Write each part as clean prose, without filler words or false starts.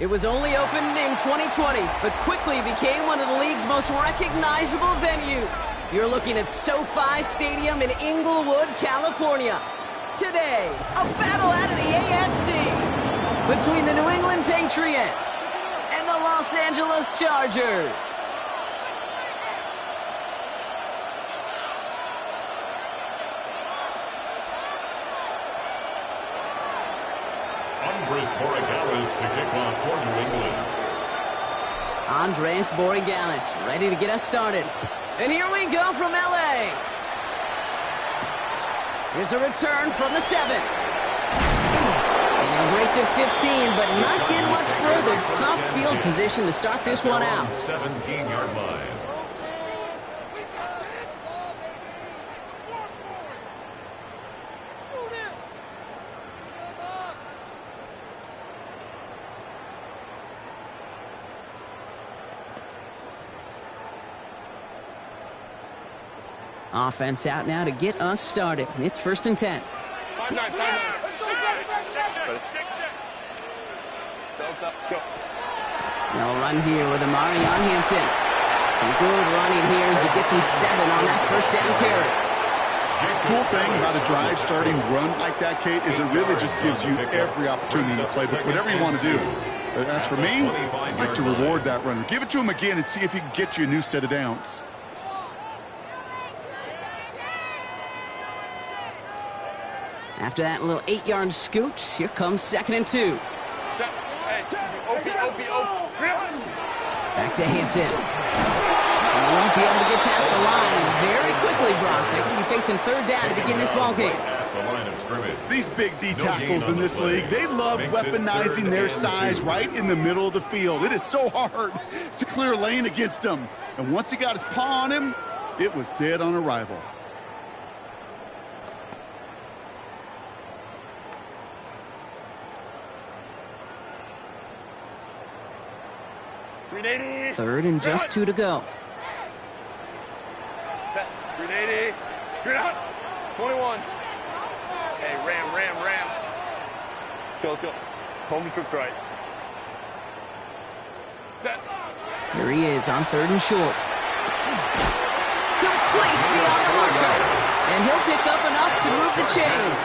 It was only opened in 2020, but quickly became one of the league's most recognizable venues. You're looking at SoFi Stadium in Inglewood, California. Today, a battle out of the AFC between the New England Patriots and the Los Angeles Chargers. Andres Borregales to kick off for New England. Andres Borregales ready to get us started. And here we go from LA. Here's a return from the 7. And he'll break the 15, but not get much further. Tough field position to start this one out. 17-yard line. Offense out now to get us started. It's 1st and 10. 5-9, 5-9. They'll run here with Amari on Hampton. Some good running here as he gets him 7 on that 1st down carry. Cool thing about a drive starting run like that, Kate, is it really just gives you every opportunity to play whatever you want to do. But as for me, I'd like to reward that runner. Give it to him again and see if he can get you a new set of downs. After that little 8-yard scoot, here comes 2nd and 2. Back to Hampton. And they won't be able to get past the line. And very quickly, Brock, they can be facing 3rd down to begin this ballgame. The line of scrimmage. These big D tackles in this league, they love weaponizing their size right in the middle of the field. It is so hard to clear a lane against them. And once he got his paw on him, it was dead on arrival. Third and just 2 to go. 380. Get out. 21. Hey, ram. Let's go. Home trips right. Set. Here he is on 3rd and short. Complete beyond the marker. And he'll pick up enough to move the chains.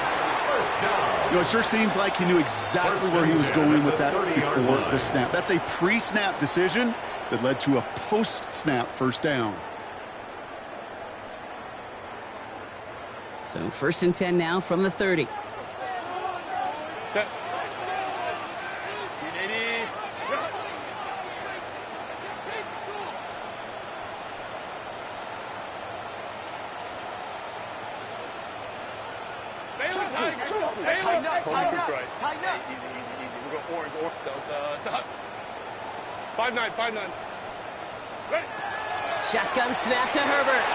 You know, it sure seems like he knew exactly where he was going with that before the snap. That's a pre-snap decision that led to a post-snap 1st down. So 1st and 10 now from the 30. Set. 380. Tighten up. Easy. We're going orange. Stop. 5-9. Ready. Shotgun snap to Herbert.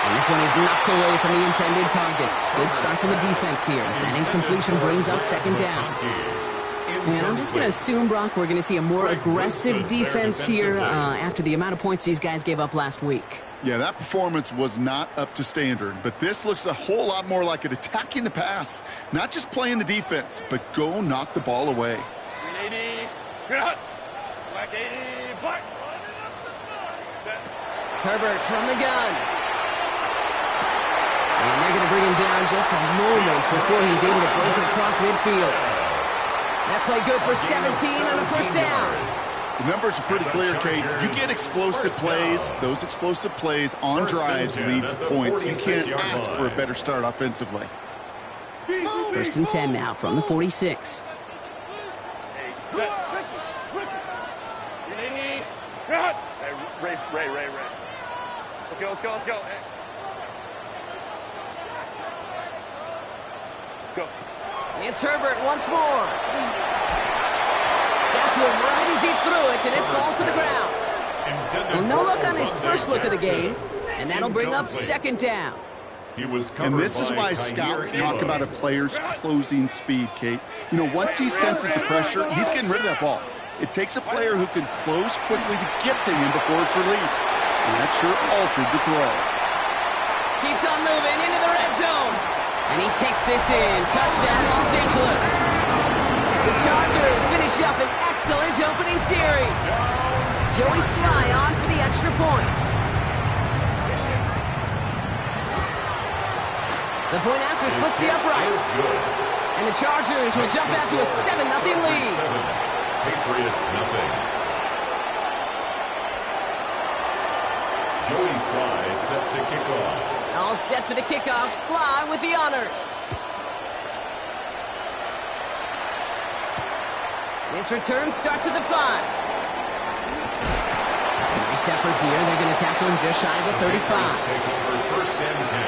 And this one is knocked away from the intended target. Good start from the defense here as that incompletion brings up 2nd down. And I'm just going to assume, Brock, we're going to see a more aggressive defense here after the amount of points these guys gave up last week. Yeah, that performance was not up to standard, but this looks a whole lot more like it attacking the pass. Not just playing the defense, but go knock the ball away. 380. Black 80. Black. Herbert from the gun. And they're going to bring him down just a moment before he's able to break it across midfield. That play good for 17 on a 1st down. The numbers are pretty clear, Kate. You get explosive plays. Those explosive plays on drives lead to points. You can't ask for a better start offensively. 1st and 10 now from the 46. Ray. Let's go. Hey. Go. It's Herbert once more. Got to him right as he threw it, and it falls to the ground. Well, no look on his first look of the game, and that'll bring up 2nd down. And this is why scouts talk about a player's closing speed, Kate. You know, once he senses the pressure, he's getting rid of that ball. It takes a player who can close quickly to get to him before it's released. And that sure altered the throw. Keeps on moving into the red zone. And he takes this in. Touchdown, Los Angeles. The Chargers finish up an excellent opening series. Joey Sly on for the extra point. The point after splits the uprights. And the Chargers will jump out to a 7-0 lead. Patriots nothing. Joey Sly set to kick off. All set for the kickoff. Sly with the honors. This return starts at the 5. Nice effort here. They're going to tackle him just shy of the 35. Take over first and 10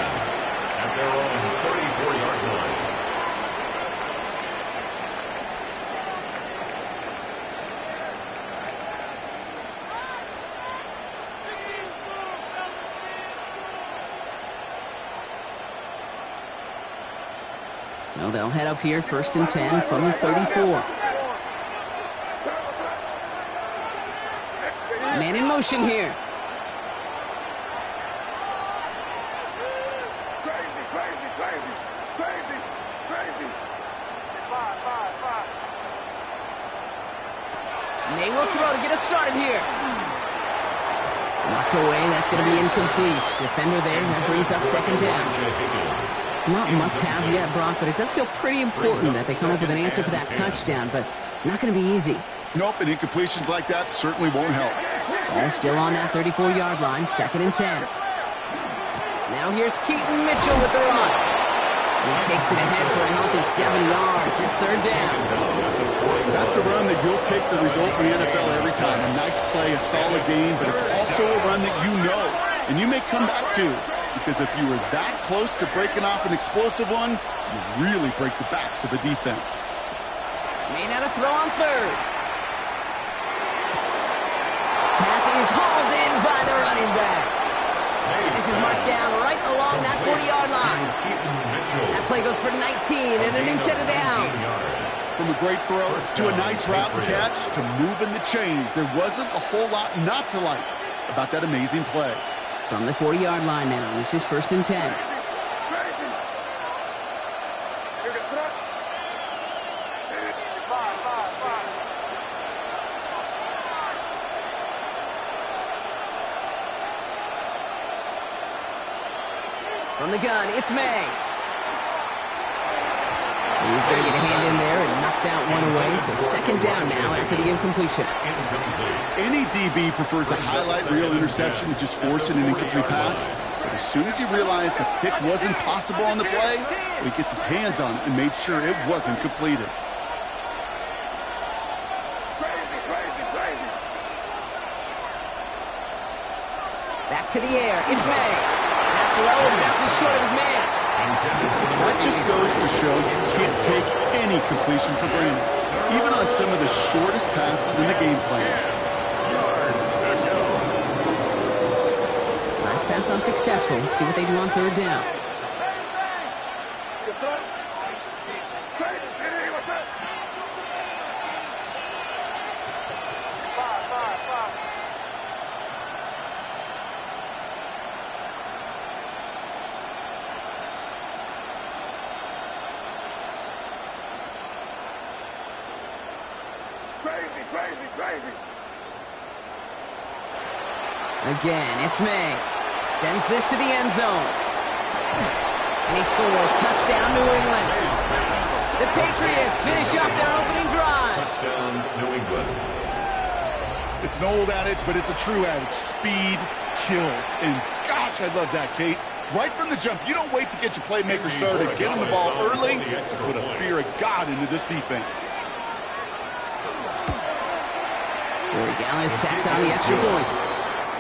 at their own 34-yard line. So they'll head up here first and 10 from the 34. Man in motion here. And they will throw to get us started here. Knocked away. That's going to be incomplete. Defender there. That brings up second down. Not must-have yet, Brock, but it does feel pretty important that they come up with an answer for that touchdown, but not going to be easy. Nope, and incompletions like that certainly won't help. Ball still on that 34-yard line, second and 10. Now here's Keaton Mitchell with the run. He takes it ahead for a healthy 7 yards. It's third down. That's a run that you'll take the result in the NFL every time. A nice play, a solid game, but it's also a run that you know and you may come back to, because if you were that close to breaking off an explosive one, you really break the backs of the defense. May not have throw on third. Passing is hauled in by the running back. And this is marked down right along that 40-yard line. That play goes for 19 and a new set of downs. From a great throw to a nice route and catch to moving the chains, there wasn't a whole lot not to like about that amazing play. From the 40-yard line now, this is first and 10. From the gun, it's May. He's going to get a hand in there and knock that one away. So second down now after the incompletion. Any DB prefers a highlight reel interception with just forcing an incomplete pass. But as soon as he realized a pick wasn't possible on the play, he gets his hands on it and made sure it wasn't completed. Back to the air. It's May. That's low and passes short of his man. That just goes to show you can't take any completion for granted, even on some of the shortest passes in the game plan. Nice pass unsuccessful. Let's see what they do on third down. Again, it's May. Sends this to the end zone. And he scores. Touchdown, New England. The Patriots finish up their opening drive. Touchdown, New England. It's an old adage, but it's a true adage. Speed kills. And gosh, I love that, Kate. Right from the jump, you don't wait to get your playmaker started. Get him the ball early and put a fear of God into this defense. Corey Gallis tacks on the extra point.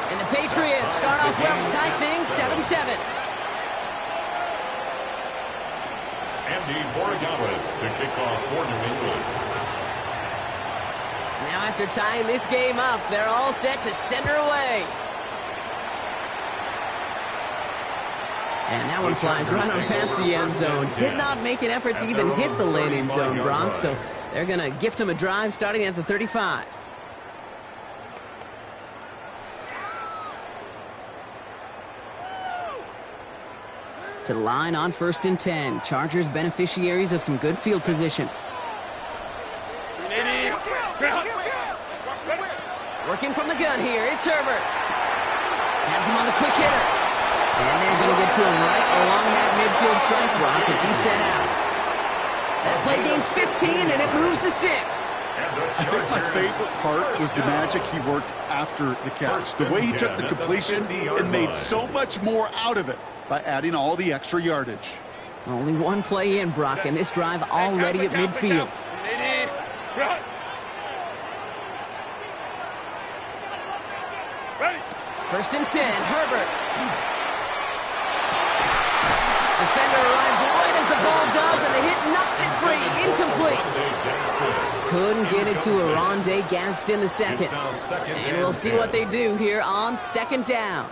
And the Patriots start off well to tie things 7-7. Andy Borregales to kick off for New England. Now after tying this game up, they're all set to send her away. And that one flies right on past the end zone. Did not make an effort to even hit the landing zone, Bronx. So they're going to gift him a drive starting at the 35. To the line on first and 10. Chargers beneficiaries of some good field position. Working from the gun here, it's Herbert. Has him on the quick hitter. And they're going to get to him right along that midfield strike block as he's sent out. That play gains 15, and it moves the sticks. I think my favorite part was the magic he worked after the catch. The way he took the completion and made so much more out of it by adding all the extra yardage. Only one play in, Brock, and this drive already at midfield. First and 10, Herbert. Defender arrives right as the ball does, and the hit knocks it free. Incomplete. Couldn't get it to Oronde Gadsden the second. And we'll see what they do here on second down.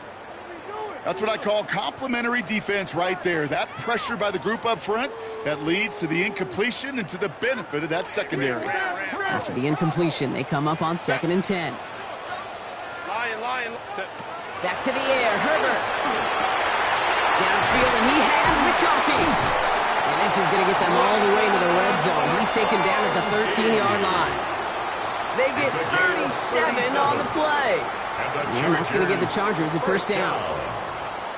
That's what I call complimentary defense right there. That pressure by the group up front that leads to the incompletion and to the benefit of that secondary. After the incompletion, they come up on second and 10. Back to the air, Herbert. Downfield, and he has McConkey. And this is going to get them all the way to the red zone. He's taken down at the 13-yard line. They get 37 on the play. And that's going to give the Chargers a first down.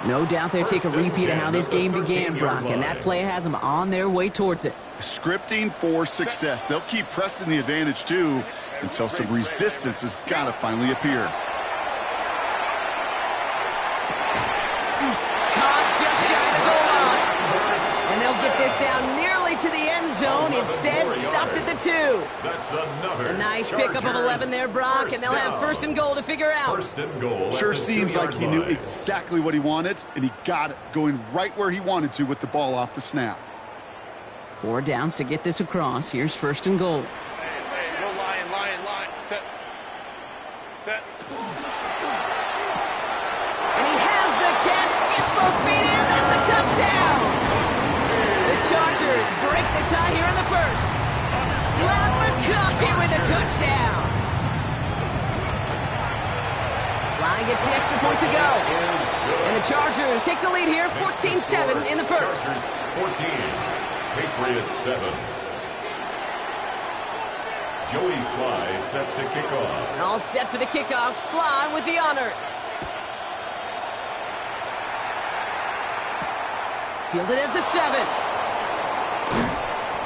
No doubt they'll take a repeat of how this game began, Brock, and that play has them on their way towards it. Scripting for success. They'll keep pressing the advantage, too, until some resistance has got to finally appear. Get this down nearly to the end zone. Instead, stopped at the 2. That's another. A nice pickup of 11 there, Brock, and they'll have first and goal to figure out. First and goal. Sure seems like he knew exactly what he wanted, and he got it, going right where he wanted to with the ball off the snap. 4 downs to get this across. Here's first and goal. Go line. And he has the catch, gets both feet in, that's a touchdown! Chargers break the tie here in the first. Matt McConkey with a touchdown. Sly gets the extra point to go. And the Chargers take the lead here, 14-7 in the first. 14, Patriots 7. Joey Sly set to kick off. All set for the kickoff. Sly with the honors. Fielded at the 7.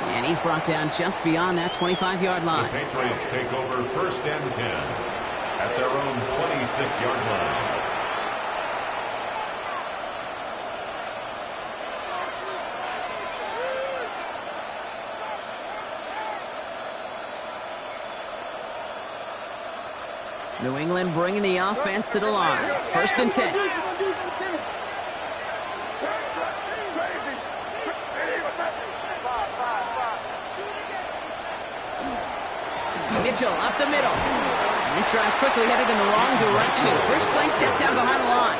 And he's brought down just beyond that 25-yard line. The Patriots take over first and 10 at their own 26-yard line. New England bringing the offense to the line. First and 10. Mitchell up the middle. And this drive's quickly headed in the wrong direction. First play set down behind the line.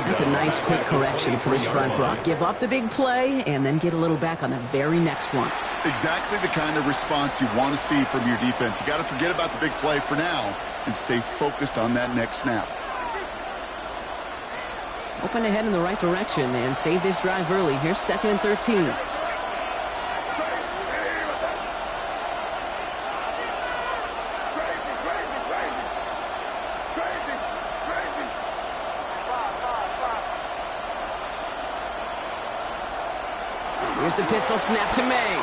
That's a nice quick correction for this front, Brock. Give up the big play and then get a little back on the very next one. Exactly the kind of response you want to see from your defense. You got to forget about the big play for now and stay focused on that next snap. Open to head in the right direction and save this drive early. Here's second and 13. Here's the pistol snap to May.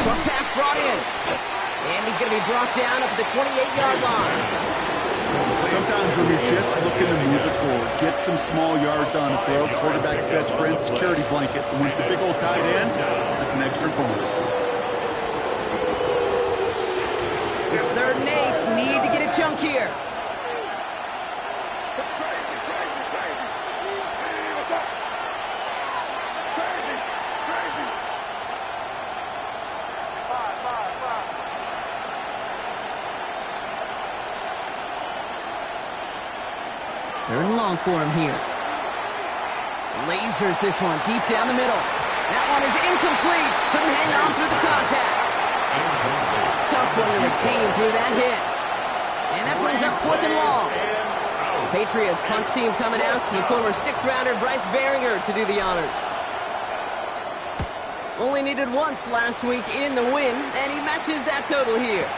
Short pass brought in. And he's going to be brought down up at the 28-yard line. Sometimes when you're just looking to move it forward, get some small yards on the throw, quarterback's best friend, security blanket. And when it's a big old tight end, that's an extra bonus. It's 3rd and 8. Need to get a chunk here. Third and long for him here. Lasers this one deep down the middle. That one is incomplete. Couldn't hang on through the contact. Tough one to retain through that hit. And that brings up 4th and long. Patriots punt team coming out to the former 6th-rounder Bryce Baringer to do the honors. Only needed once last week in the win, and he matches that total here.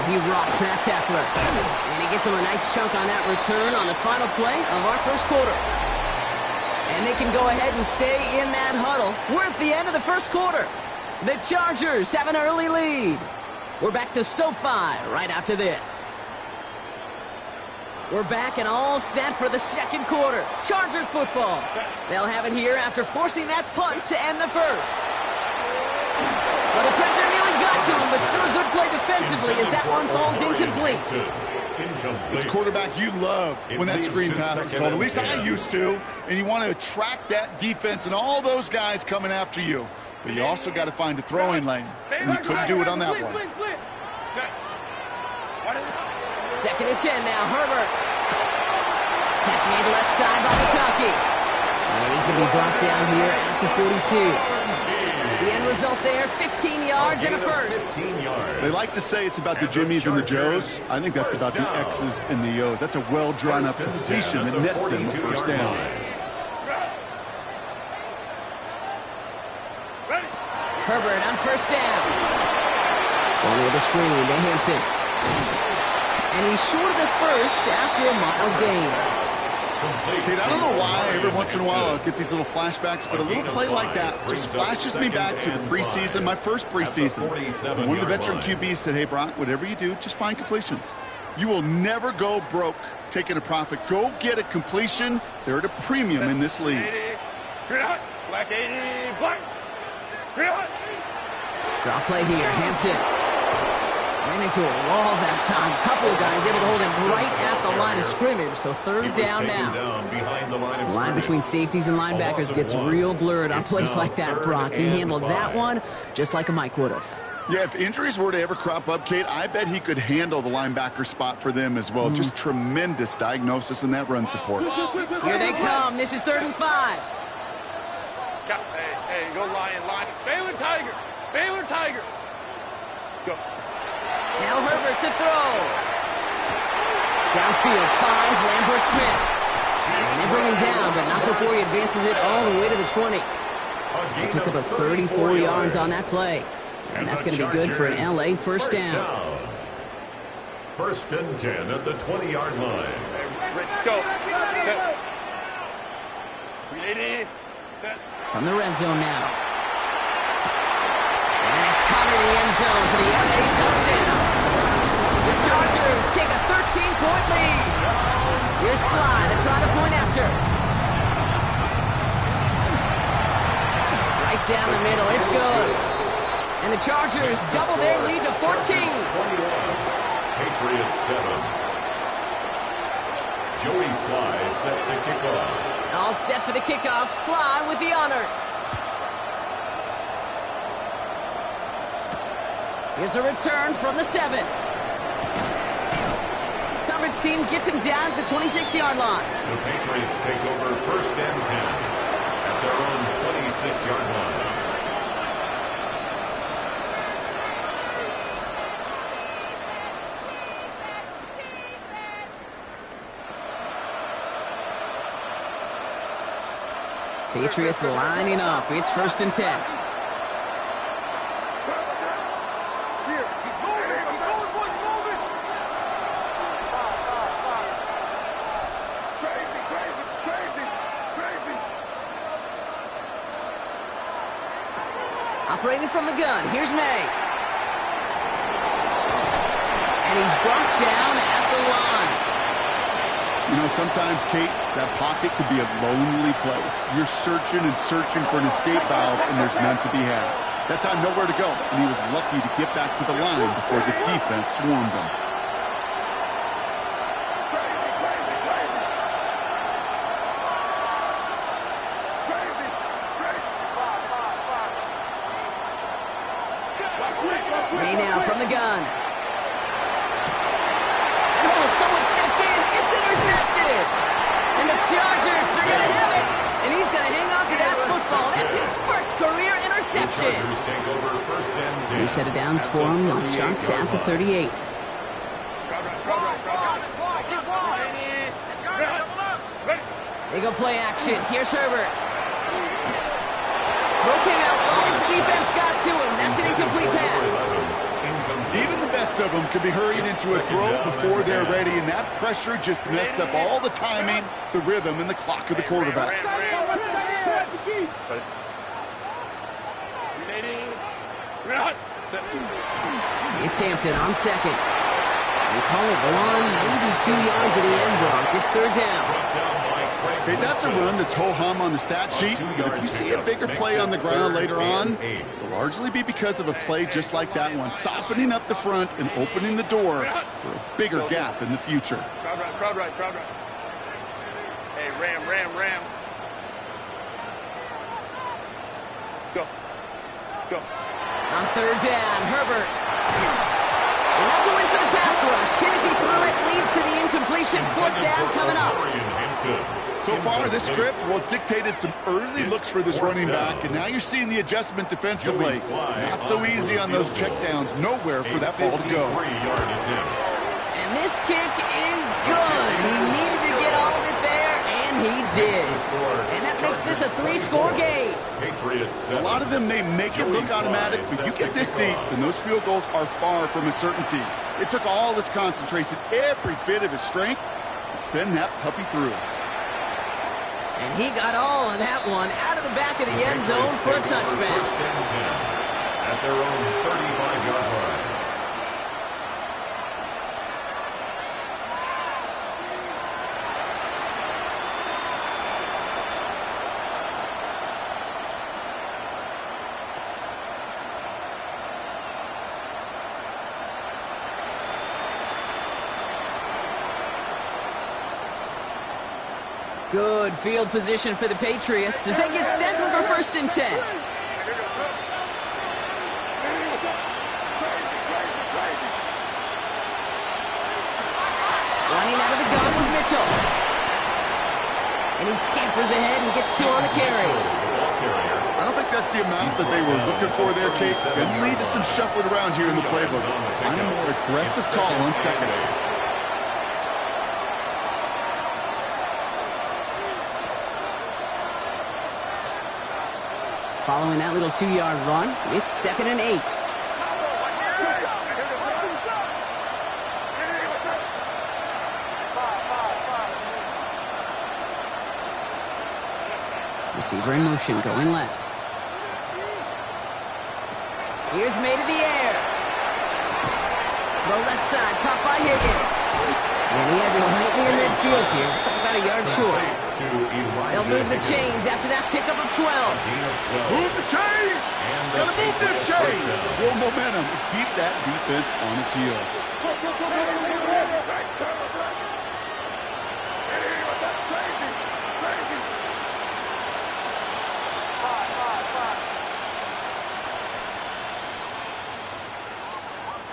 He rocks that tackler. And he gets him a nice chunk on that return on the final play of our first quarter. And they can go ahead and stay in that huddle. We're at the end of the first quarter. The Chargers have an early lead. We're back to SoFi right after this. We're back and all set for the second quarter. Charger football. They'll have it here after forcing that punt to end the first. Well, the pressure nearly got to him, but still a good play defensively as that one falls incomplete. It's quarterback you love when that screen pass is called. At least I used to. And you want to attract that defense and all those guys coming after you. But you also got to find a throwing lane. And you couldn't do it on that one. Second and 10 now. Herbert. Catch made left side by McConkey. And he's going to be brought down here at the 42. The end result there, 15 yards and a first. They like to say it's about the Jimmies and the Joes. I think that's about the X's and the O's. That's a well-drawn-up completion that nets them a first down. Herbert on first down. Going with a screen to Hampton. And he's short of the first after a mile gain. Kate, I don't know why every once in a while I'll get these little flashbacks, but a little play like that just flashes me back to the preseason, my first preseason. One of the veteran QBs said, hey, Brock, whatever you do, just find completions. You will never go broke taking a profit. Go get a completion. They're at a premium in this league. Black 80, black. Draw play here, Hampton. Ran into a wall that time. A couple of guys able to hold him right at the line of scrimmage. So third down now. The line between safeties and linebackers gets real blurred on plays like that, Brock. He handled that one just like a Mike would have. Yeah, if injuries were to ever crop up, Kate, I bet he could handle the linebacker spot for them as well. Just tremendous diagnosis in that run support. Here they come. This is 3rd and 5. Hey, go Lion. Baylor Tiger. Baylor Tiger. Go. Now Herbert to throw. Downfield finds Lambert Smith. And they bring him down, but not before he advances it all the way to the 20. They pick up a 34 yards on that play. And that's going to be good for an LA first down. 1st and 10 at the 20-yard line. Go. Set. 380. Set. From the red zone now. And it's caught in the end zone for the LA touchdown. The Chargers take a 13-point lead. Here's Sly to try the point after. Right down the middle. It's good. And the Chargers double their lead to 14. Patriots 7. Joey Sly set to kick off. All set for the kickoff. Sly with the honors. Here's a return from the 7. Coverage team gets him down at the 26-yard line. The Patriots take over 1st and 10 at their own 26-yard line. Patriots lining up. It's 1st and 10. Operating from the gun. Here's May. And he's brought down at the line. You know, sometimes, Kate, that pocket could be a lonely place. You're searching and searching for an escape valve, and there's none to be had. That time, nowhere to go, and he was lucky to get back to the line before the defense swarmed him. May now from the gun. And someone stepped in. It's intercepted. And the Chargers are going to have it. And he's going to hang on to that football. That's his first career interception. The Chargers take over 1st and 10. New set of downs for him. They'll start at the 38. They go play action. Here's Herbert. Throw came out long as the defense got to him. That's an incomplete pass. Even the best most of them could be hurried into a throw before they're ready, and that pressure just messed up all the timing, the rhythm, and the clock of the quarterback. It's Hampton on second. We call it 1, maybe 2 yards at the end, Brock. It's third down. Okay, that's a run that's ho-hum on the stat sheet, but if you see a bigger play on the ground later on, it'll largely be because of a play just like that one, softening up the front and opening the door for a bigger gap in the future. Crowd right. Hey, Ram. Go. On third down, Herbert. And that's a win for the pass rush. Hennessy threw it, leads to the incompletion. Fourth down coming up. So far, this script, well, it's dictated some early looks for this running back, and now you're seeing the adjustment defensively. Not so easy on those checkdowns. Nowhere for that ball to go. And this kick is good. He needed to get all of it there, and he did. And that makes this a 3-score game. A lot of them may make it look automatic, but you get this deep, and those field goals are far from a certainty. It took all his concentration, every bit of his strength, to send that puppy through. And he got all of that one out of the back of the end zone for a touchback. First and 10 at their own 35-yard line. Good field position for the Patriots as they get set for first and 10. Running out of the gun with Mitchell. And he scampers ahead and gets 2 on the carry. I don't think that's the amount that they were looking for there, Kate. Going to lead to some shuffling around here in the playbook. Find a more aggressive call on second. Following that little 2-yard run, it's 2nd and 8. Receiver in motion, going left. Here's made in the air. Throw left side, caught by Higgins. And he has it right near midfield here. It's about a yard short. They'll move the chains after that pickup of 12. Move the chains! Gotta move them chains! Build momentum. Keep that defense on its heels.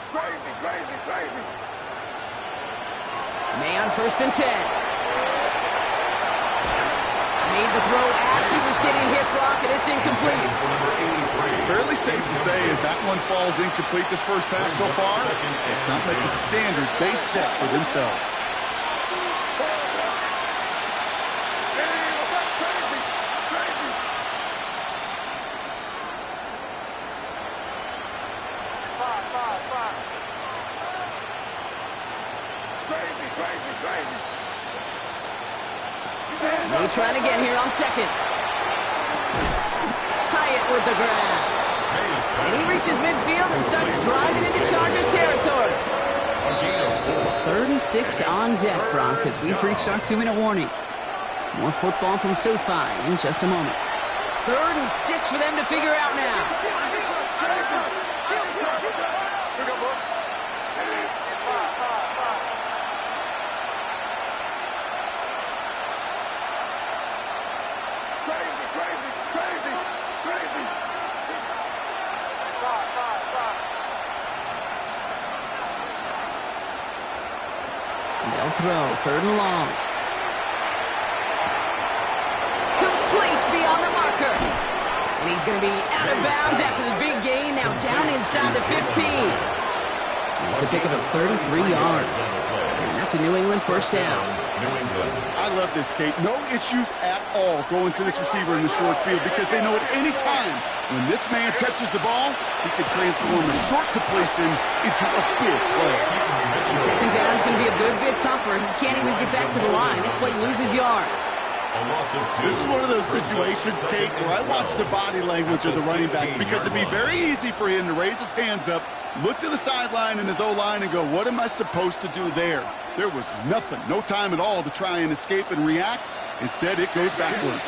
Crazy. May on first and 10. Made the throw as he was getting hit, Brock, and it's incomplete. Fairly safe to say as that one falls incomplete this first half so far, it's not like the standard they set for themselves. Crazy. May trying again here on second. Hyatt with the grab. And he reaches midfield and starts driving into Chargers territory. So 3rd and 6 on deck, Brock, as we've reached our 2-minute warning. More football from SoFi in just a moment. 3rd and 6 for them to figure out now. Crazy. They'll throw 3rd and long. Complete beyond the marker. And he's going to be out of bounds after the big gain. Now down inside the 15. It's a pickup of 33 yards. And that's a New England first down. New England. I love this, Kate. No issues at all going to this receiver in the short field because they know at any time when this man touches the ball, he can transform a short completion into a big play. Second down is going to be a good bit tougher. He can't even get back to the line. This play loses yards. A loss of 2. This is one of those situations, Kate, where I watch the body language of the running back because it'd be very easy for him to raise his hands up, look to the sideline in his O-line and go, what am I supposed to do there? There was nothing, no time at all to try and escape and react. Instead, it goes backwards.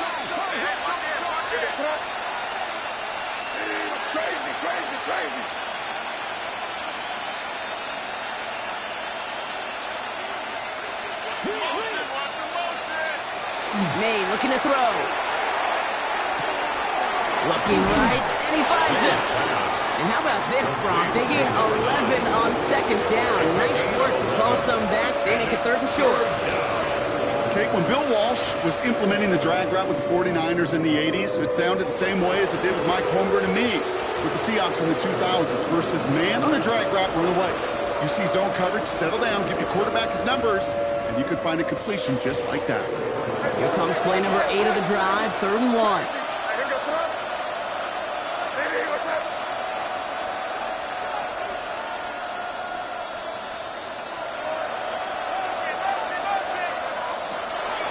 Maine looking to throw. Looking right, and he finds it. And how about this, Brock? They gain 11 on second down. Nice work to close them back. They make it 3rd and short. Okay, when Bill Walsh was implementing the drag route with the 49ers in the 80s, it sounded the same way as it did with Mike Holmgren and me with the Seahawks in the 2000s versus man on the drag route, run away. You see zone coverage, settle down, give your quarterback his numbers, and you could find a completion just like that. Here comes play number 8 of the drive, 3rd and 1.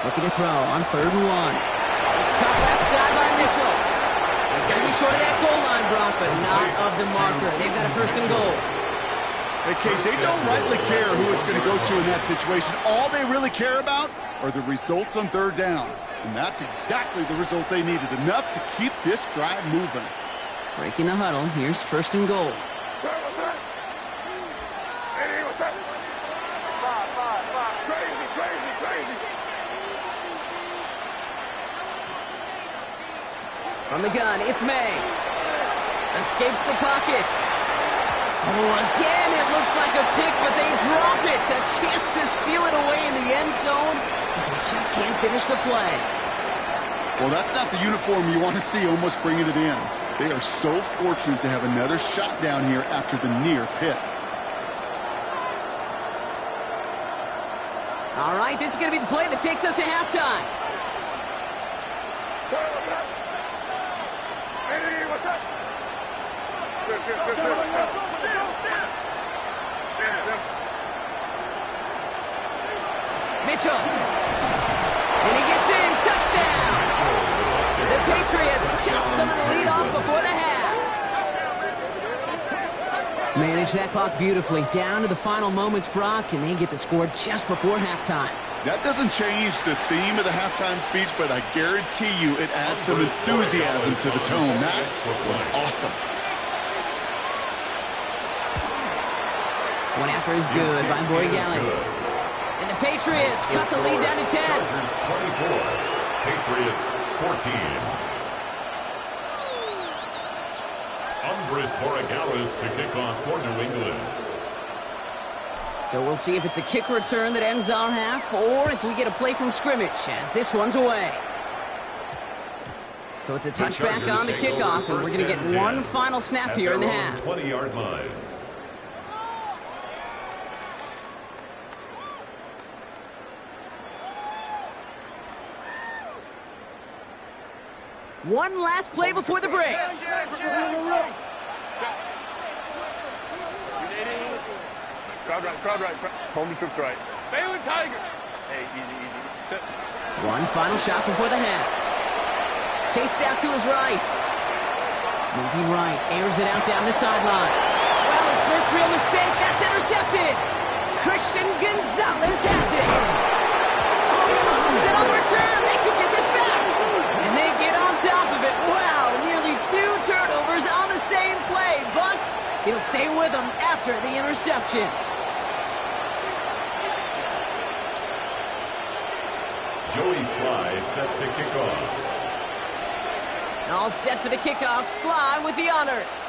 Looking to throw on 3rd and 1. It's caught left side by Mitchell. He's going to be short of that goal line, Brock, but not of the marker. They've got a 1st and goal. Hey, Kate, they don't rightly care who it's going to go to in that situation. All they really care about are the results on 3rd down. And that's exactly the result they needed. Enough to keep this drive moving. Breaking the huddle. Here's 1st and goal. From the gun, it's May. Escapes the pocket. Oh, again, it looks like a pick, but they drop it. A chance to steal it away in the end zone, but they just can't finish the play. Well, that's not the uniform you want to see almost bringing it in. They are so fortunate to have another shot down here after the near pick. All right, this is going to be the play that takes us to halftime. Mitchell. And he gets in. Touchdown. The Patriots chop some of the lead off before the half. Manage that clock beautifully. Down to the final moments, Brock, and they get the score just before halftime. That doesn't change the theme of the halftime speech, but I guarantee you it adds some enthusiasm to the tone. That was awesome. One after is good by Borregales. And the Patriots cut the lead down to 10. Chargers 24, Patriots 14. Andres Borregales to kick off for New England. So we'll see if it's a kick return that ends our half, or if we get a play from scrimmage, as this one's away. So it's a touchback on the kickoff, and we're going to get one final snap here in the half. 20-yard line. One last play before the break. Crowd right. Home troops right. Phelan Tiger. Hey, easy. One final shot before the half. Chased out to his right. Moving right, airs it out down the sideline. Well, his first real mistake, that's intercepted. Christian Gonzalez has it. Oh, he loses it on the return. They could get this back. And they get on top of it. Wow, nearly 2 turnovers on the same play, but it'll stay with them after the interception. Joey Sly set to kick off. All set for the kickoff. Sly with the honors.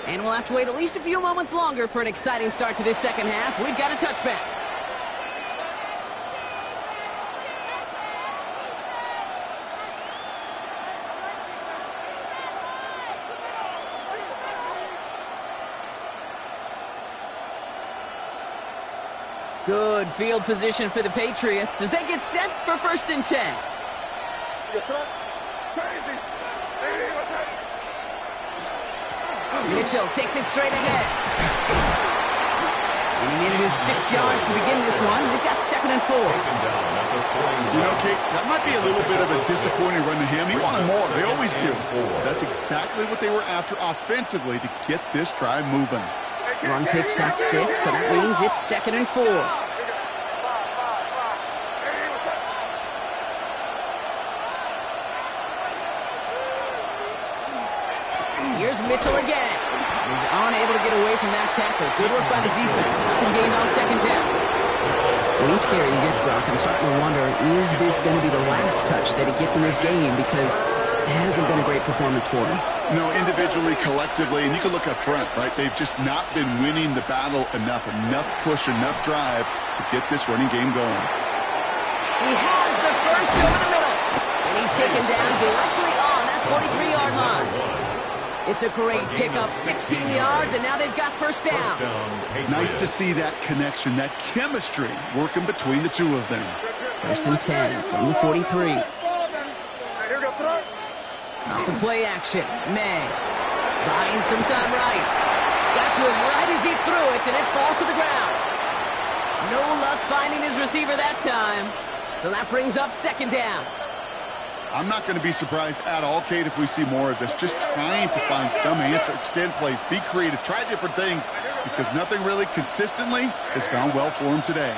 And we'll have to wait at least a few moments longer for an exciting start to this second half. We've got a touchback. Good field position for the Patriots as they get set for 1st and 10. Mitchell takes it straight ahead. And he needed his 6 yards to begin this one. They've got 2nd and 4. You know, Kate, that might be a little bit of a disappointing run to him. He wanted more. They always do. That's exactly what they were after offensively to get this drive moving. Run picks up 6, so that means it's 2nd and 4. Here's Mitchell again. He's unable to get away from that tackle. Good work by the defense. Nothing gained on 2nd down. With each carry he gets, Brock, I'm starting to wonder, is this going to be the last touch that he gets in this game? Because it hasn't been a great performance for him. No, individually, collectively, and you can look up front, right? They've just not been winning the battle enough push, enough drive to get this running game going. He has the first over the middle. And he's taken down directly on that 43-yard line. It's a great pickup, 16 yards, and now they've got 1st down. Nice to see that connection, that chemistry working between the two of them. 1st and 10 from the 43. Off the play action, May. Buying some time right. Got to him right as he threw it, and it falls to the ground. No luck finding his receiver that time. So that brings up 2nd down. I'm not going to be surprised at all, Kate, if we see more of this. Just trying to find some answer, extend plays, be creative, try different things, because nothing really consistently has gone well for him today.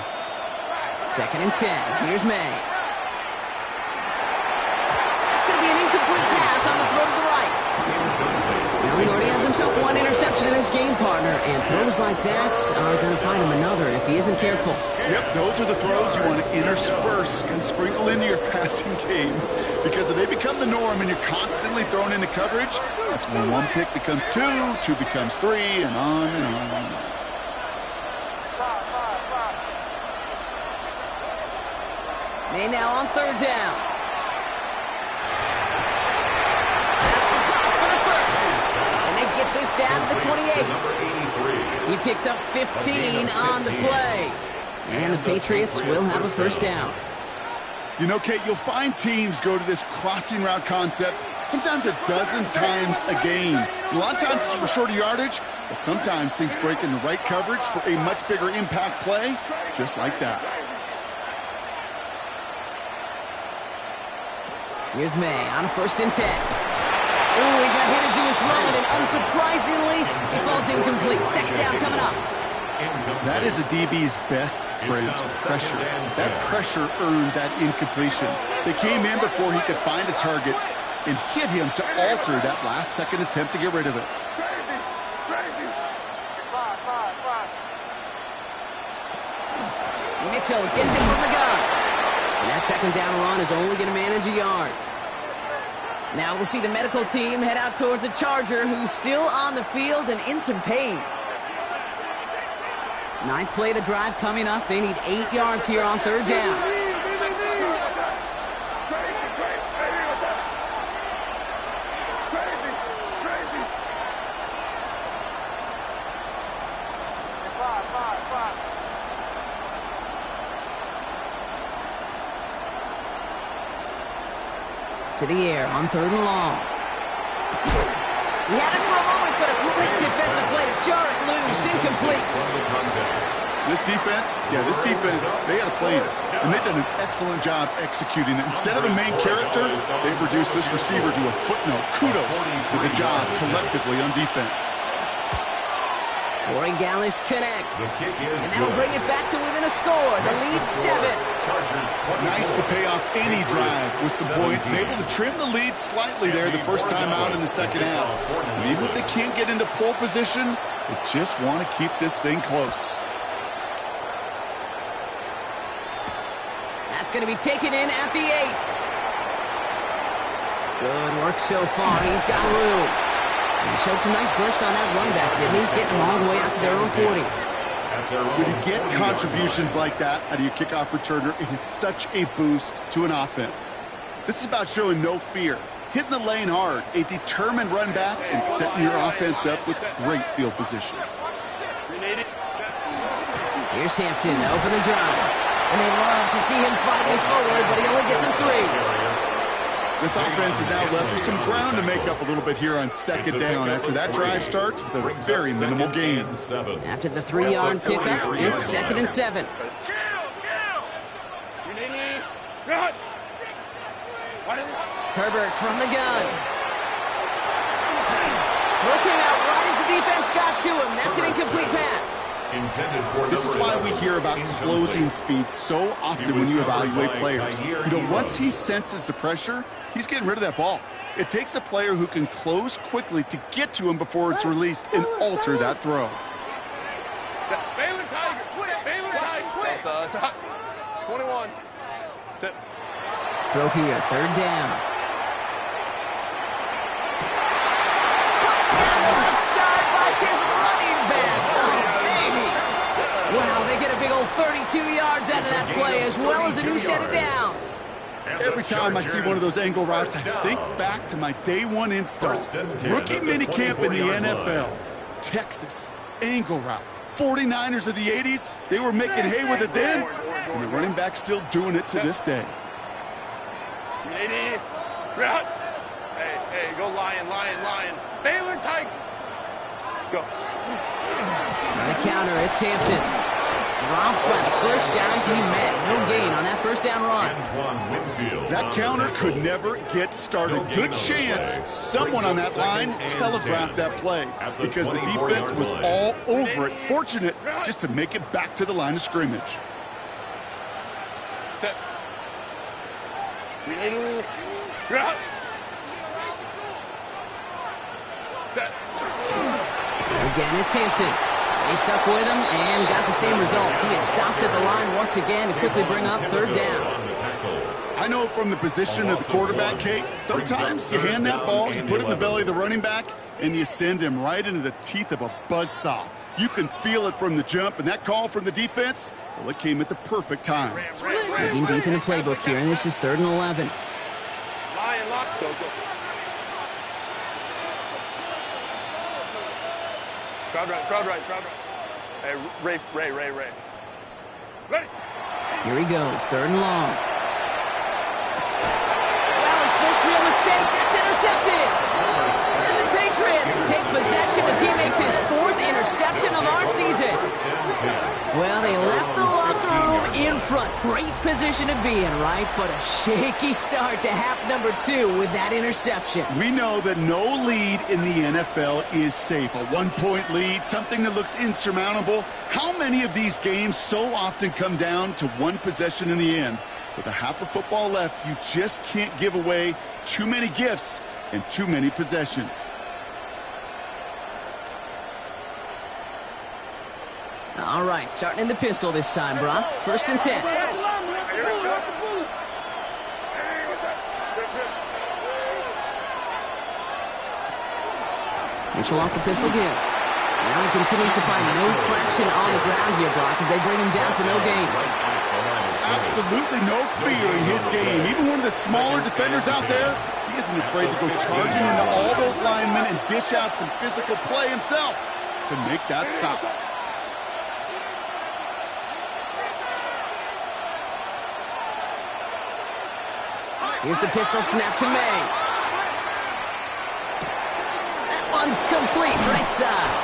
2nd and 10. Here's May. That's going to be an incomplete pass on the throw to the right. Now he already has himself 1 interception in his game, partner, and throws like that are going to find him another if he isn't careful. Yep, those are the throws you want to intersperse and sprinkle into your passing game. Because if they become the norm and you're constantly thrown into coverage, that's when 1 pick becomes 2, 2 becomes 3, and on and on and on. May now on 3rd down. That's caught for the 1st. And they get this down to the 28. He picks up 15 on the play. And the Patriots will have a 1st down. You know, Kate, you'll find teams go to this crossing route concept sometimes a dozen times a game. A lot of times it's for shorter yardage, but sometimes things break in the right coverage for a much bigger impact play, just like that. Here's May on 1st and 10. Ooh, he got hit as he was throwing, and unsurprisingly, he falls incomplete. 2nd down coming up. That is a DB's best friend, pressure. That pressure earned that incompletion. They came in before he could find a target and hit him to alter that last-second attempt to get rid of it. Mitchell gets it from the gun. And that 2nd down run is only going to manage a yard. Now we'll see the medical team head out towards a Charger who's still on the field and in some pain. 9th play of the drive coming up. They need 8 yards here on 3rd down. To the air on 3rd and long. He had it for a moment, but a great defensive play to jar it loose. Incomplete. This defense, they had a plan, and they've done an excellent job executing it. Instead of a main character, they've reduced this receiver to a footnote. Kudos to the job collectively on defense. Corey Gallis connects, and that'll bring it back to within a score. The lead 7. Nice to pay off any drive with some points, and able to trim the lead slightly there the first time out in the 2nd half. And even if they can't get into pole position, they just want to keep this thing close. That's going to be taken in at the 8. Good work so far. He's got room. And he showed some nice bursts on that run back, didn't he? Getting them all the way out to their own 40. When you get contributions like that out of your kickoff returner, it is such a boost to an offense. This is about showing no fear, hitting the lane hard, a determined run back, and setting your offense up with great field position. Here's Hampton to open the drive. And they love to see him fighting forward, but he only gets him 3. This offense is now left with some ground to make up a little bit here on second down after that drive starts with a very minimal gain. After the 3-yard pickup, it's 2nd and 7. Herbert from the gun. Looking out right as the defense got to him. That's an incomplete pass. This is why we hear about closing speed so often when you evaluate players. You know, once he senses the pressure, he's getting rid of that ball. It takes a player who can close quickly to get to him before it's released and alter that throw. Baylor Tigers. Baylor Tigers. 21. Throw here, 3rd down. His running back. Oh, baby. Wow, they get a big old 32 yards out of that play, as well as a new set of downs. Every time I see one of those angle routes, I think back to my day one install. Rookie minicamp in the NFL. Texas, angle route. 49ers of the 80s, they were making hay with it then, and the running back's still doing it to this day. 80. Hey, go Lion. Baylor Tigers. Go. On the counter, it's Hampton. Dropped by the first guy he met. No gain on that first down run. That counter could never get started. Good chance someone on that line telegraphed that play because the defense was all over it. Fortunate just to make it back to the line of scrimmage. Set. Set. Again, it's Hampton. They stuck with him and got the same results. He is stopped at the line once again to quickly bring up 3rd down. I know from the position of the quarterback, Kate, sometimes you hand that ball, you put it in the belly of the running back, and you send him right into the teeth of a buzzsaw. You can feel it from the jump, and that call from the defense, well, it came at the perfect time. Digging deep in the playbook here, and this is 3rd and 11. Lion lock. Go. Crowd right. Hey, Ray. Ready? Here he goes, 3rd and long. Well, his first real mistake, that's intercepted. And the Patriots take possession as he makes his 4th interception of our season. Well, they left the locker room in front. Great position to be in, right? But a shaky start to half number 2 with that interception. We know that no lead in the NFL is safe. A 1-point lead, something that looks insurmountable. How many of these games so often come down to one possession in the end? With a half of football left, you just can't give away too many gifts and too many possessions. All right, starting in the pistol this time, Brock. 1st and 10. Mitchell off the pistol give. Now he continues to find no traction on the ground here, Brock, as they bring him down for no gain. Absolutely no fear in his game. Even one of the smaller defenders out there, he isn't afraid to go charging into all those linemen and dish out some physical play himself to make that stop. Here's the pistol snap to May. That one's complete, right side.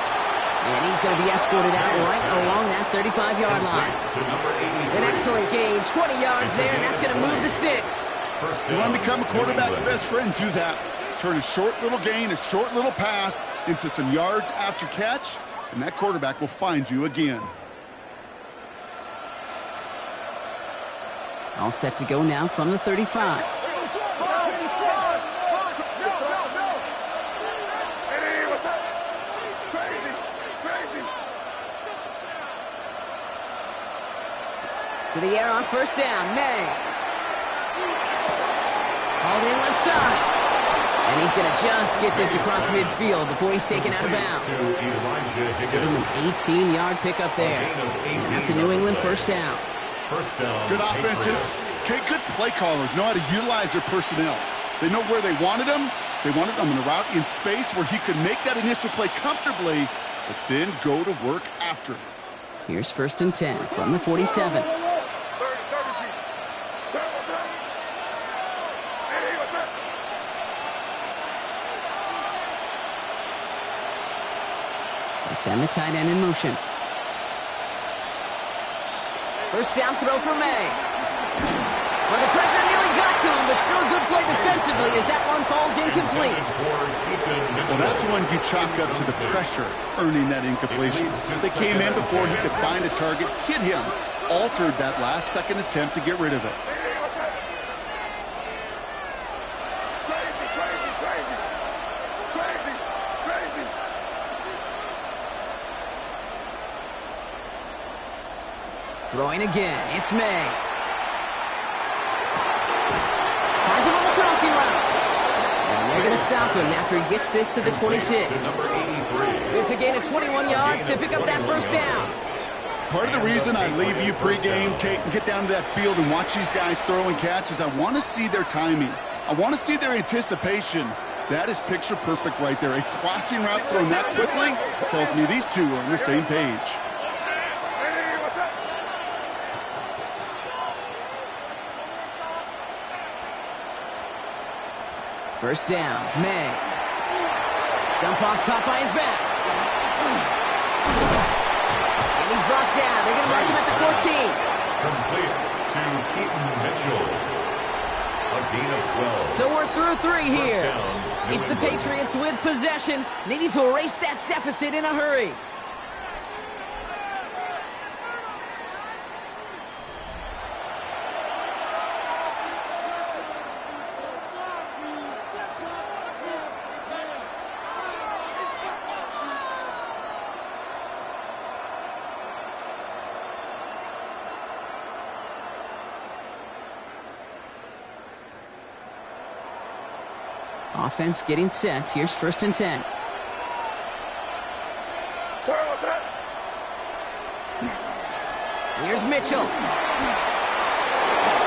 And he's going to be escorted out right along that 35-yard line. An excellent gain, 20 yards there, and that's going to move the sticks. You want to become a quarterback's best friend, do that. Turn a short little gain, a short little pass into some yards after catch, and that quarterback will find you again. All set to go now from the 35. To the air on 1st down, May. Hauled in left side. And he's going to just get this across midfield before he's taken out of bounds. Give him an 18-yard pickup there. And that's a New England 1st down. Good offenses. Okay, good play callers know how to utilize their personnel. They know where they wanted them. They wanted them in a route in space where he could make that initial play comfortably, but then go to work after it. Here's 1st and 10 from the 47. They send the tight end in motion. 1st down throw for May. Well, the pressure nearly got to him, but still a good play defensively as that one falls incomplete. Well, that's one you chalk up to the pressure, earning that incompletion. They came in before he could find a target, hit him, altered that last-second attempt to get rid of it. Throwing again, it's May. Finds him on the crossing route. And they're going to stop him after he gets this to the 26. It's a gain of 21 yards to pick up that 1st down. Part of the reason I leave you pregame, Kate, and get down to that field and watch these guys throw and catch is I want to see their timing. I want to see their anticipation. That is picture perfect right there. A crossing route thrown that quickly tells me these two are on the same page. First down, May. Dump off, caught by his back. And he's brought down. They're going to mark him at the 14. Complete to Keaton Mitchell. A gain of 12. So we're through 3 here. It's the Patriots with possession. They need to erase that deficit in a hurry. Offense getting set. Here's 1st and 10. Here's Mitchell.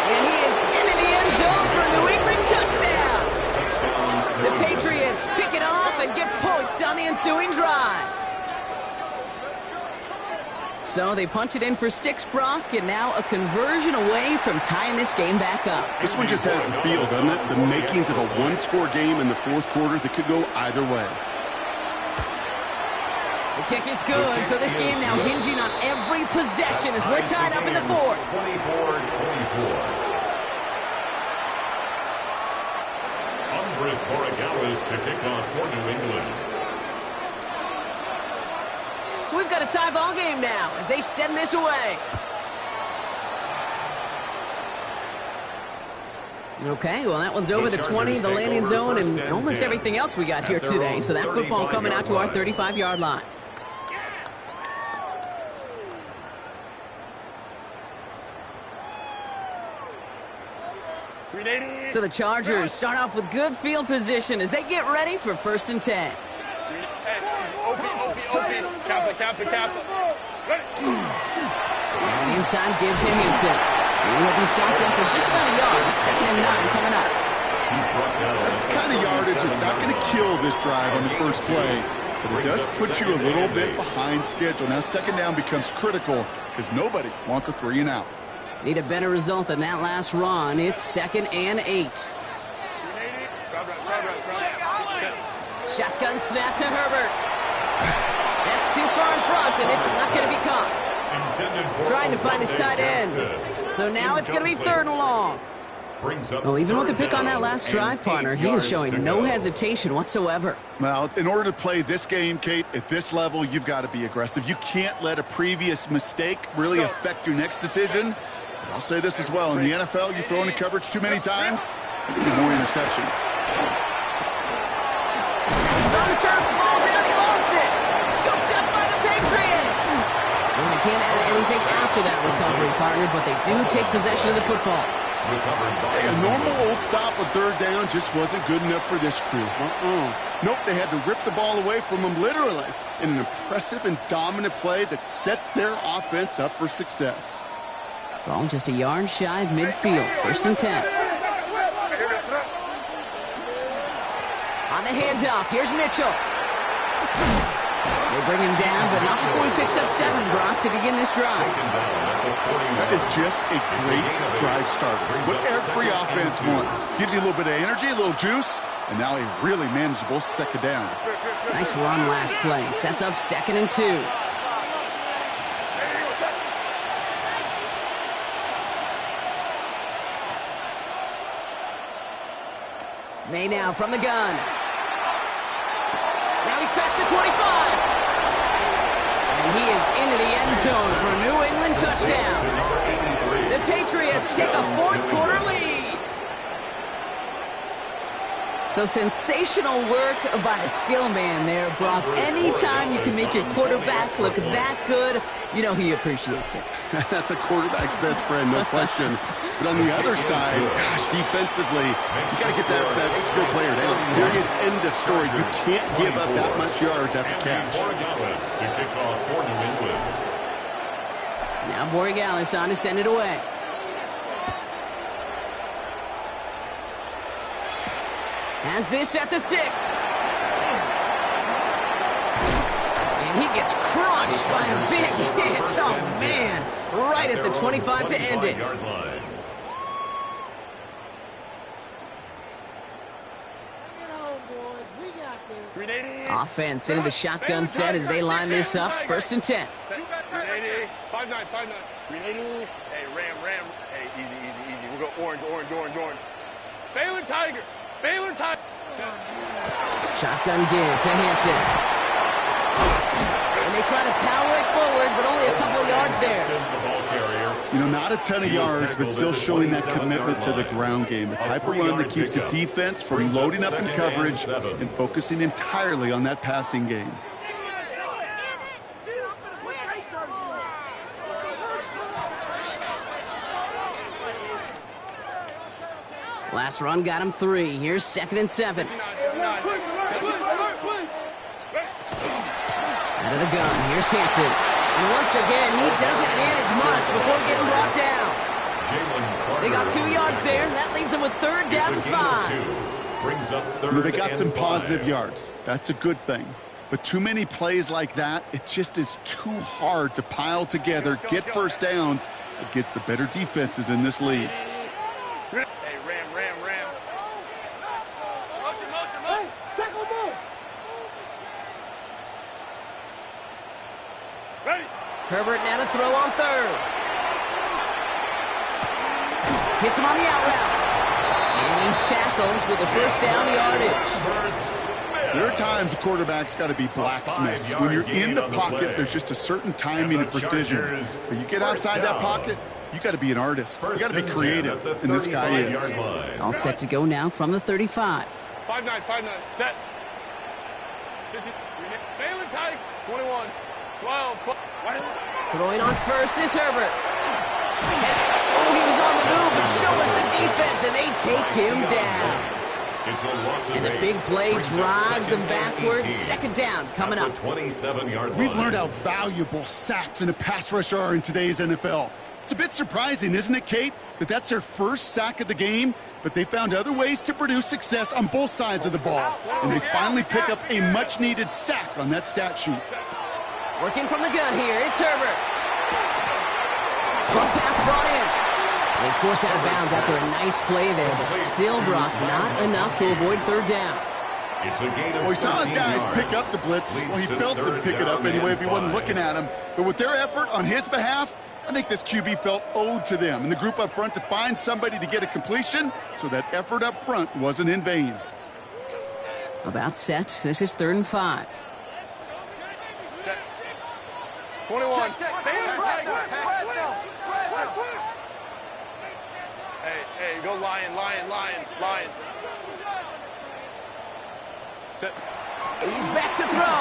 And he is into the end zone for a New England touchdown. The Patriots pick it off and get points on the ensuing drive. So they punch it in for 6, Brock, and now a conversion away from tying this game back up. This one just has the feel, doesn't it? The makings of a one-score game in the 4th quarter that could go either way. The kick is good, so this game now hinging on every possession as we're tied up in the 4th. 24-24. Andres Borregales to kick off for New England. So we've got a tie ball game now as they send this away. Okay, well, that one's over the 20, the landing zone, and almost everything else we got here today. So that football coming out to our 35-yard line. So the Chargers start off with good field position as they get ready for 1st and 10. And inside gives to Hinton. He'll be stopped up for just about a yard. 2nd and 9 coming up. That's the kind of yardage that's not going to kill this drive on the first play, but it does put you a little bit behind schedule. Now 2nd down becomes critical because nobody wants a 3 and out. Need a better result than that last run. It's 2nd and 8. Shotgun snap to Herbert. That's too far in front, and it's not going to be caught. Trying to find his tight end. So now it's going to be 3rd and long. Well, even with the pick on that last drive, partner, he is showing no hesitation whatsoever. Well, in order to play this game, Kate, at this level, you've got to be aggressive. You can't let a previous mistake really affect your next decision. But I'll say this as well. In the NFL, you throw into coverage too many times, you get more interceptions. It's on the turf, the ball's out, he lost it. Scooped up by the Patriots. And they can't add anything after that recovery, partner, but they do take possession of the football. Hey, a normal old stop on 3rd down just wasn't good enough for this crew. Nope, they had to rip the ball away from them literally in an impressive and dominant play that sets their offense up for success. Ball just a yard shy of midfield. 1st and 10. On the handoff, here's Mitchell. They They bring him down, but not before he picks up 7, Brock, to begin this drive. That is just a great drive starter. What every offense wants. Gives you a little bit of energy, a little juice, and now a really manageable second down. Nice run last play. Sets up 2nd and 2. May now from the gun. Now he's past the 25. And he is into the end zone for a New England touchdown. The Patriots take a 4th quarter lead. So sensational work by the skill man there, Brock. Anytime you can make your quarterback look that good, you know he appreciates it. That's a quarterback's best friend, no question. But on the other side, gosh, defensively, you got to get that skill player down. Period, end of story. You can't give up that much yards after catch. Now Borregales on to send it away. Has this at the 6. And he gets crushed by a big hit. Oh, man. Right at the 25 to end it. Offense into the shotgun set as they line this up. 1st and 10. 380, 5-9, 5-9. 380. Hey, Ram. Hey, easy. We'll go orange. Baylor Tiger. Shotgun give to Hampton. And they try to power it forward, but only a couple of yards there. You know, not a ton of yards, but still showing that commitment to the ground game. The type of run that keeps the defense from loading up in coverage and focusing entirely on that passing game. Last run got him 3. Here's 2nd and 7. Out of the gun, here's Hampton. And once again, he doesn't manage much before getting brought down. They got 2 yards there. That leaves them with 3rd down and 5. They got some positive yards. That's a good thing. But too many plays like that, it just is too hard to pile together, get first downs against the better defenses in this league. Hey, Ram. Motion. Tackle move. Ready. Herbert now to throw on 3rd. Hits him on the out route. And he's tackled with a 1st down yardage. There are times a quarterback's got to be blacksmiths. When you're in the pocket, there's just a certain timing and precision. But you get outside that pocket, you got to be an artist. You got to be creative, and this guy is. All set to go now from the 35. 5-9. Set. 50. Baylor Tiger. 21. 12. Throwing on 1st is Herbert. Oh, he was on the move, but so was the defense, and they take him down. And the big play drives them backwards. 2nd down coming up. We've learned how valuable sacks in a pass rush are in today's NFL. It's a bit surprising, isn't it, Kate, that that's their first sack of the game, but they found other ways to produce success on both sides of the ball. And they finally pick up a much-needed sack on that stat sheet. Working from the gun here, it's Herbert. Front pass brought in. He's forced out of bounds after a nice play there, but still, Brock, not enough to avoid 3rd down. Well, he saw his guys pick up the blitz. Well, he felt them pick it up anyway if he wasn't looking at him. But with their effort on his behalf, I think this QB felt owed to them and the group up front to find somebody to get a completion, so that effort up front wasn't in vain. About set. This is 3rd and 5. 21. Hey, go lion. Set. He's back to throw.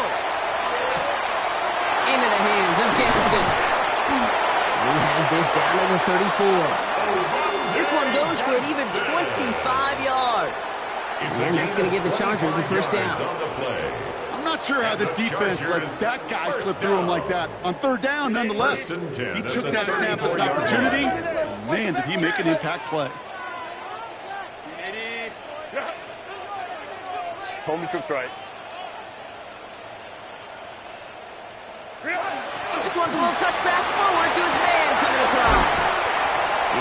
Into the hands of Gaston. He has this down to the 34. This one goes for an even 25 yards. And that's going to give the Chargers a 1st down. I'm not sure how this defense let that guy slip through him like that. On 3rd down, nonetheless, he took that snap as an opportunity. Man, did he make an impact play. Home trips right. This one's a little touch pass forward to his man coming across.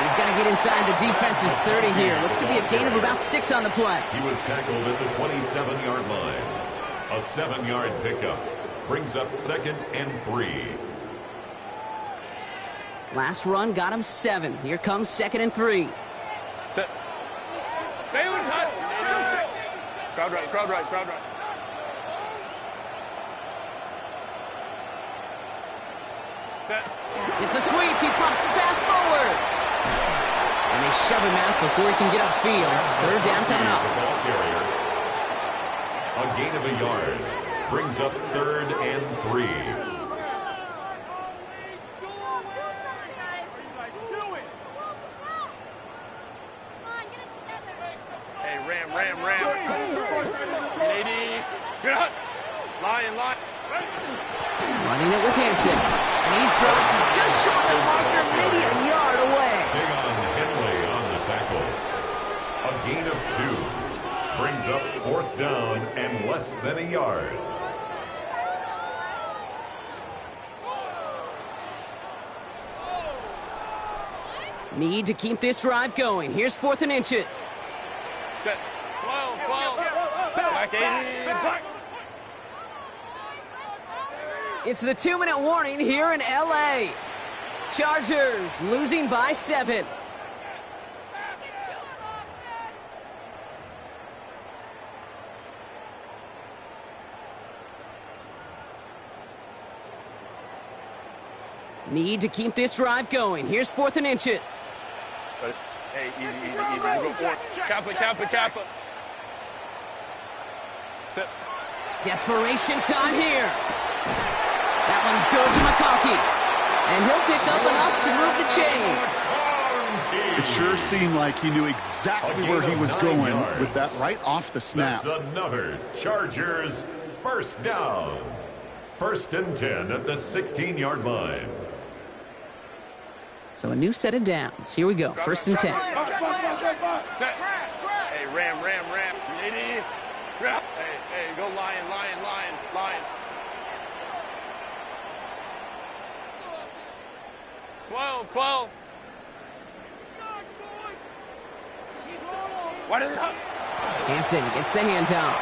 He's going to get inside the defense's 30 here. Looks to be a gain of about 6 on the play. He was tackled at the 27-yard line. A 7-yard pickup brings up 2nd and 3. Last run got him 7. Here comes 2nd and 3. Set. Stay on time. Crowd right, crowd right, crowd right. Set. It's a sweep. He pops the pass forward. And they shove him out before he can get upfield. 3rd down coming up. The ball carrier. A gain of a yard brings up 3rd and 3. Hey, ram. Lady. Good. Lion. Running it with Hampton. And he's dropped just short of the marker, maybe a yard away. Big on Henley on the tackle. A gain of 2 brings up 4th down and less than a yard. Need to keep this drive going. Here's 4th and inches. Set. 12. Back 80. Back. It's the 2-minute warning here in L.A. Chargers losing by 7. Need to keep this drive going. Here's 4th and inches. Hey, easy. We'll go for it. Kappa. Set. Desperation time here. That one's good to McConkey. And he'll pick up enough to move the chains. It sure seemed like he knew exactly where he was going with that right off the snap. That's another Chargers first down. 1st and 10 at the 16-yard line. So a new set of downs. Here we go. 1st and 10. Set. Hey, ram. 80. Hey, go lion. 12. What is it? Hampton gets the handoff.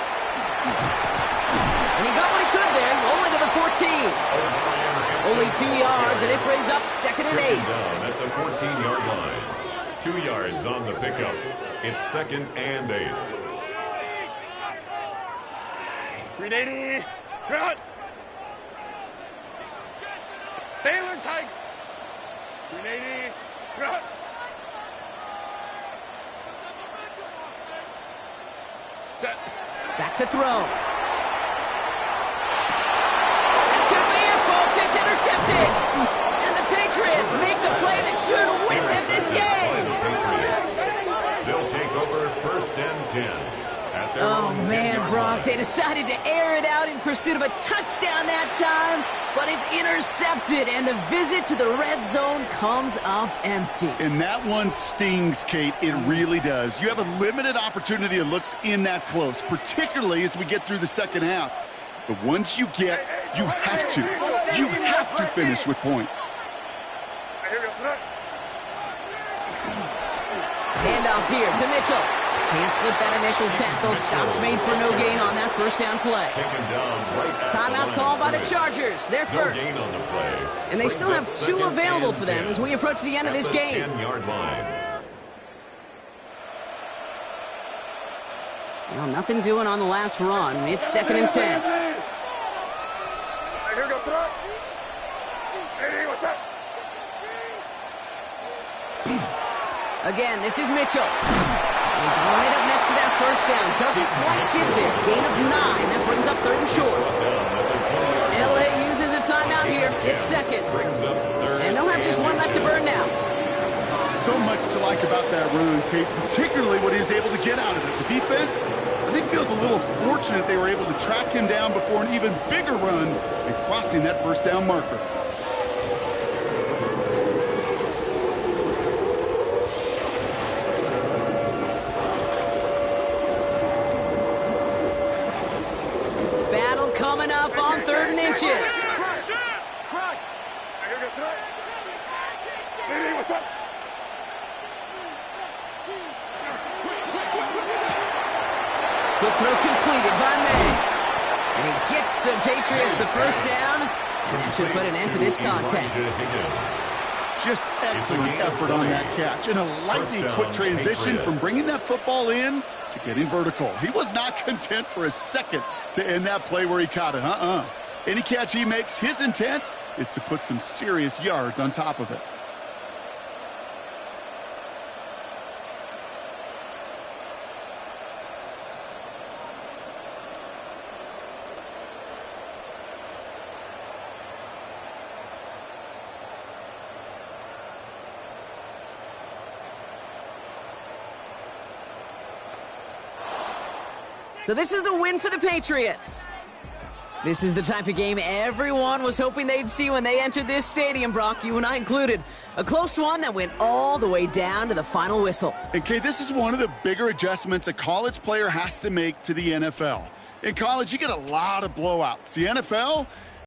And he got what he could there, only to the 14. Only 2 yards, and it brings up 2nd and 8. Down at the 14-yard line. 2 yards on the pickup. It's 2nd and 8. 380. Cut. Taylor tight. 380. Cut. Set. Back to throw. That could be it, folks. It's intercepted. And the Patriots make the play that should win them this game. They'll take over 1st and 10. Oh, man, Brock, they decided to air it out in pursuit of a touchdown that time, but it's intercepted, and the visit to the red zone comes up empty. And that one stings, Kate. It really does. You have a limited opportunity that looks in that close, particularly as we get through the second half. But once you get, you have to finish with points. Handoff here to Mitchell. Can't slip that initial tackle. Stops made for no gain on that 1st down play. Timeout called by the Chargers. They're first. And they still have 2 available for them as we approach the end of this game. 10-yard line. Well, nothing doing on the last run. It's 2nd and 10. Here goes tonight. Hey, what's up? Again, this is Mitchell. He's right up next to that 1st down. Doesn't quite get there. Gain of 9. That brings up 3rd and short. L.A. uses a timeout here. It's 2nd. And they'll have just 1 left to burn now. So much to like about that run, Kate, particularly what he was able to get out of it. The defense, I think, feels a little fortunate they were able to track him down before an even bigger run and crossing that 1st down marker. Battle coming up on 3rd and inches. Quick throw completed by May. And he gets the Patriots the first down. And that should put an end to this contest. Just excellent effort on that catch. And a lightning quick transition from bringing that football in to getting vertical. He was not content for a second to end that play where he caught it. Any catch he makes, his intent is to put some serious yards on top of it. So this is a win for the Patriots. This is the type of game everyone was hoping they'd see when they entered this stadium, Brock, you and I included. A close one that went all the way down to the final whistle. And, Kate, this is one of the bigger adjustments a college player has to make to the NFL. In college, you get a lot of blowouts. The NFL,